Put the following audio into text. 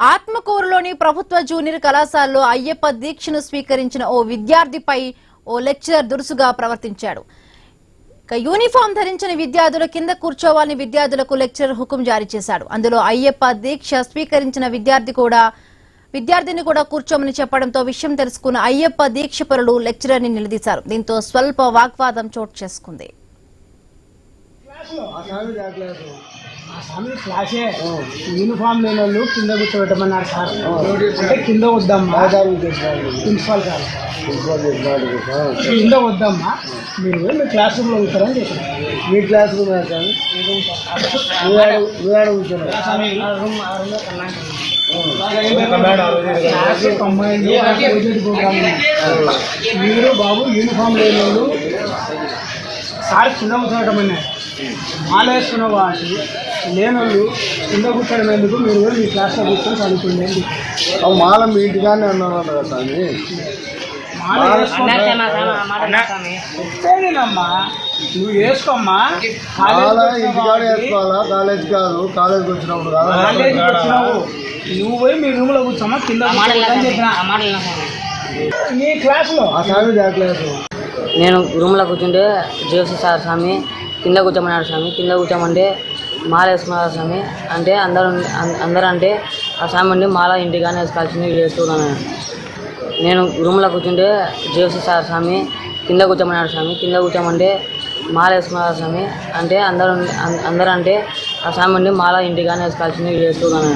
ఆత్మకూరులోని ప్రభుత్వ జూనియర్ కళాశాలలో అయ్యప్ప దీక్షను స్వీకరించిన ఓ విద్యార్థిపై ఓ లెక్చరర్ దురుసుగా ప్రవర్తించాడు. యూనిఫామ్ ధరించిన విద్యార్థుల కింద కూర్చోవాలని విద్యార్థులకు లెక్చరర్ హుకుం జారీ చేశాడు. అందులో అయ్యప్ప దీక్ష స్వీకరించిన విద్యార్థిని కూడా కూర్చోమని చెప్పడంతో విషయం తెలుసుకున్న అయ్యప్ప దీక్ష పరులు లెక్చరర్ ని నిలదీశారు. దీంతో స్వల్ప వాగ్వాదం చోటు చేసుకుంది. యూనిఫామ్ లేని వాళ్ళు కింద కూర్చోబెట్టమన్నారు సార్. అంటే కింద వద్దమ్మా, ప్రిన్సిపాల్ సార్ కింద వద్దమ్మా, మీరు మీ క్లాస్ రూమ్లో కూర్చోరని చెప్పారు. మీ క్లాస్ రూమ్ మీరు బాబు యూనిఫామ్ లేని వాళ్ళు సార్ కింద కూర్చోబెట్టమన్నారు. మాల వేసుకున్న వాళ్ళు లేనోళ్ళు కింద కూర్చోడం ఎందుకు, మీరు మీ క్లాస్లో కూర్చొని చదువుకోండి. మాల మీ ఇంటిగానే అన్నారు కదా స్వామి. చెప్పేదేనమ్మా, నువ్వు వేసుకోమ్మా. మాల ఇంటికాడ వేసుకోవాలా, కాలేజ్ కాదు. కాలేజ్కి వచ్చినప్పుడు కాదు. కాలేజీకి వచ్చినావు నువ్వు పోయి మీ రూమ్లో కూర్చోమ్మా. కింద మీ క్లాస్లో ఆ స్వామి దాకలేదు. నేను రూమ్లో కూర్చుంటే జేసీ సార్ స్వామి కింద కూర్చోమన్నాడు స్వామి. కింద కూర్చోమంటే మాల వేసుకున్నారు స్వామి. అంటే అందరూ అంటే ఆ స్వామి ఉండి మాల ఇంటిగానే వేసుకోవాల్సింది వేసుకున్నాను. నేను రూమ్లో కూర్చుంటే జేసీ సార్ స్వామి కింద కూర్చోమన్నాడు స్వామి. కింద కూర్చోమంటే మాల వేసుకున్నారు స్వామి. అంటే అందరూ అంటే ఆ స్వామి ఉండి మాల ఇంటిగానే వేసుకోవాల్సింది వేసుకున్నాను.